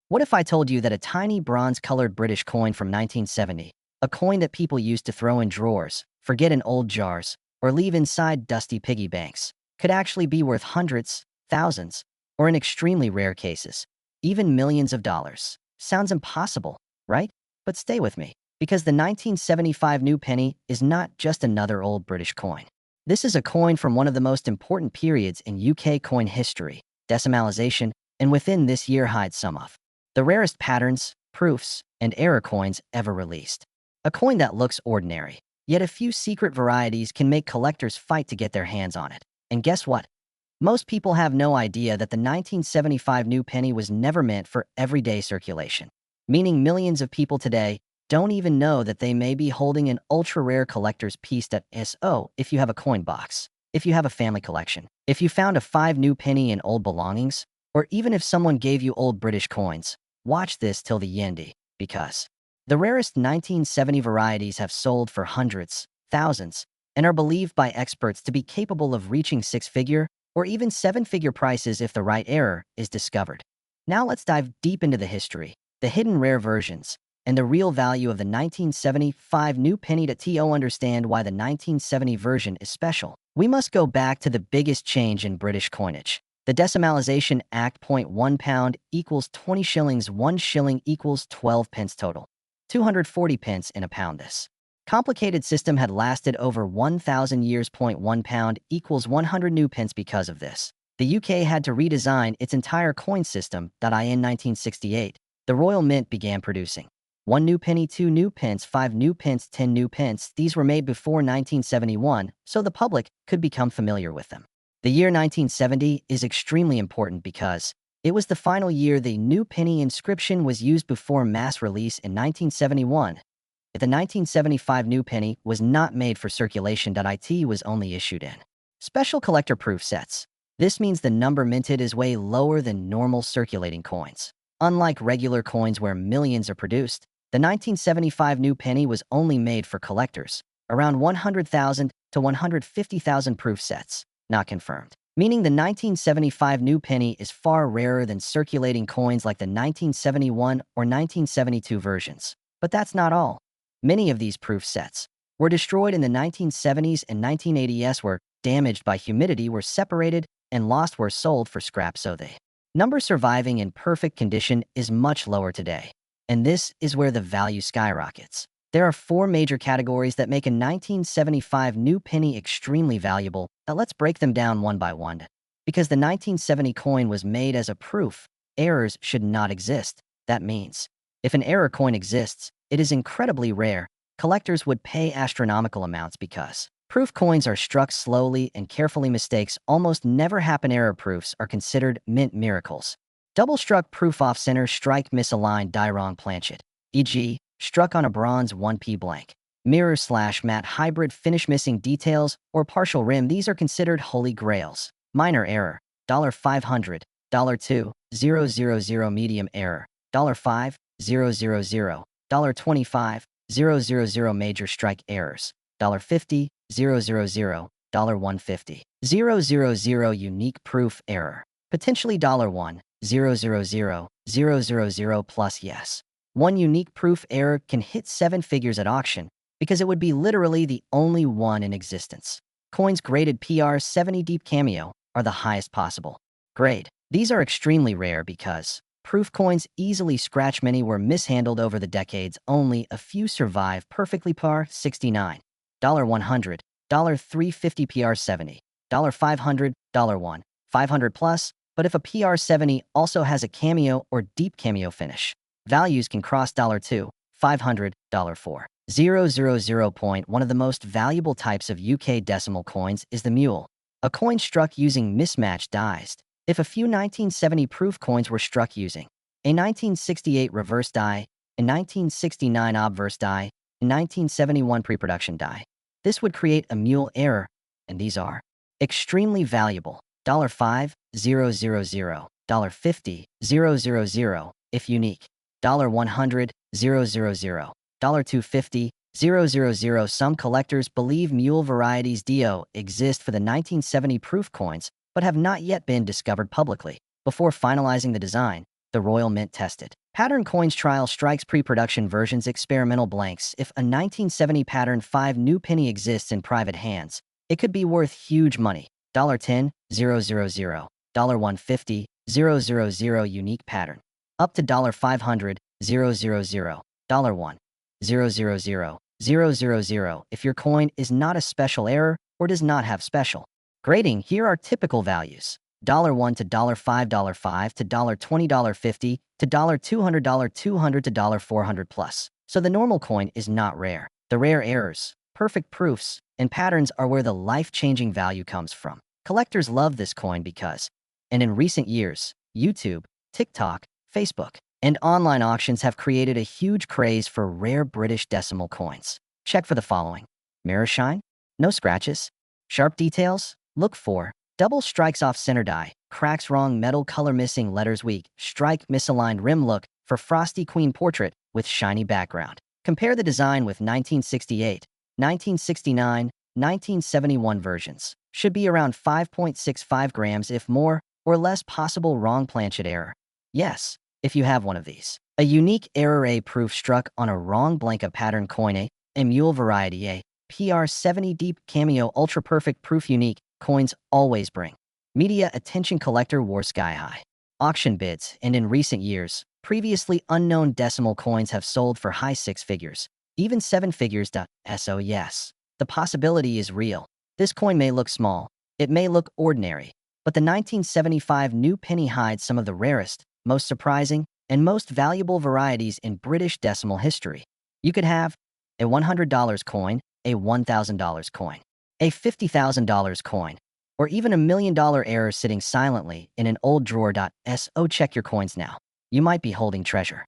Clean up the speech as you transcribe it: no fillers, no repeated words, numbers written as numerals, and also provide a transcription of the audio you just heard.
What if I told you that a tiny bronze-colored British coin from 1970, a coin that people used to throw in drawers, forget in old jars, or leave inside dusty piggy banks, could actually be worth hundreds, thousands, or in extremely rare cases, even millions of dollars? Sounds impossible, right? But stay with me, because the 1975 new penny is not just another old British coin. This is a coin from one of the most important periods in UK coin history, decimalization, and within this year hides some of the rarest patterns, proofs, and error coins ever released. A coin that looks ordinary, yet a few secret varieties can make collectors fight to get their hands on it. And guess what? Most people have no idea that the 1975 new penny was never meant for everyday circulation, meaning millions of people today don't even know that they may be holding an ultra-rare collector's piece that so if you have a coin box, if you have a family collection, if you found a 5 new penny in old belongings, or even if someone gave you old British coins, watch this till the yendi, because the rarest 1970 varieties have sold for hundreds, thousands, and are believed by experts to be capable of reaching six-figure or even seven-figure prices if the right error is discovered. Now let's dive deep into the history, the hidden rare versions, and the real value of the 1975 new penny to understand why the 1970 version is special. We must go back to the biggest change in British coinage. The Decimalization Act. 1 pound equals 20 shillings, 1 shilling equals 12 pence total. 240 pence in a pound. This complicated system had lasted over 1,000 years. 1 pound equals 100 new pence. Because of this, the UK had to redesign its entire coin system. In 1968, the Royal Mint began producing 1 new penny, 2 new pence, 5 new pence, 10 new pence. These were made before 1971, so the public could become familiar with them. The year 1970 is extremely important because it was the final year the new penny inscription was used before mass release in 1971. The 1975 new penny was not made for circulation. It was only issued in special collector proof sets. This means the number minted is way lower than normal circulating coins. Unlike regular coins where millions are produced, the 1975 new penny was only made for collectors, around 100,000 to 150,000 proof sets, not confirmed. Meaning the 1975 new penny is far rarer than circulating coins like the 1971 or 1972 versions. But that's not all. Many of these proof sets were destroyed in the 1970s and 1980s, were damaged by humidity, were separated, and lost, were sold for scrap, so the number surviving in perfect condition is much lower today. And this is where the value skyrockets. There are 4 major categories that make a 1975 new penny extremely valuable. Now let's break them down one by one. Because the 1970 coin was made as a proof, errors should not exist. That means, if an error coin exists, it is incredibly rare. Collectors would pay astronomical amounts because proof coins are struck slowly and carefully. Mistakes almost never happen. Error proofs are considered mint miracles. Double-struck proof off-center, strike misaligned, die wrong planchet, e.g., struck on a bronze 1p blank, mirror/matte hybrid finish, missing details, or partial rim. These are considered holy grails. Minor error, $500, $2,000, medium error, $5,000, $25,000, major strike errors, $50,000, $150,000, unique proof error, potentially $1,000,000 plus. Yes. One unique proof error can hit 7 figures at auction because it would be literally the only one in existence. Coins graded PR70 deep cameo are the highest possible grade. These are extremely rare because proof coins easily scratch. Many were mishandled over the decades. Only a few survive perfectly. PR69, $100, $350, PR70, $500, $1, $500 plus. But if a PR70 also has a cameo or deep cameo finish, values can cross $2, $500, $4,000. One of the most valuable types of UK decimal coins is the Mule, a coin struck using mismatched dies. If a few 1970 proof coins were struck using a 1968 reverse die, a 1969 obverse die, a 1971 pre-production die, this would create a Mule error, and these are extremely valuable. $5,000, $50,000 if unique. $100,000, $250,000. Some collectors believe Mule varieties exist for the 1970 proof coins, but have not yet been discovered publicly. Before finalizing the design, The Royal Mint tested. Pattern coins trial strikes pre-production versions experimental blanks. If a 1970 pattern 5 new penny exists in private hands, it could be worth huge money. $10, 000, $150, 000 unique pattern. Up to $500, 000, $1, 000 if your coin is not a special error or does not have special grading. Here are typical values. $1 to $5, $5 to $20, $50 to $200, $200 to $400 plus. So the normal coin is not rare. The rare errors, perfect proofs, and patterns are where the life-changing value comes from. Collectors love this coin because, and in recent years, YouTube, TikTok, Facebook, and online auctions have created a huge craze for rare British decimal coins. Check for the following: mirror shine, no scratches, sharp details, look for double strikes off center die, cracks wrong metal color missing letters weak, strike misaligned rim look for frosty queen portrait with shiny background. Compare the design with 1968, 1969, 1971 versions. Should be around 5.65 grams if more or less possible wrong planchet error. Yes, if you have one of these. A unique error A proof struck on a wrong blank pattern coin a mule variety a PR70 deep cameo ultra perfect proof unique coins always bring media attention. Collector war sky high. Auction bids, and in recent years, previously unknown decimal coins have sold for high 6 figures, even 7 figures. So yes, the possibility is real. This coin may look small, it may look ordinary, but the 1975 new penny hides some of the rarest, most surprising, and most valuable varieties in British decimal history. You could have a $100 coin, a $1,000 coin, a $50,000 coin, or even a $1 million error sitting silently in an old drawer. So check your coins now. You might be holding treasure.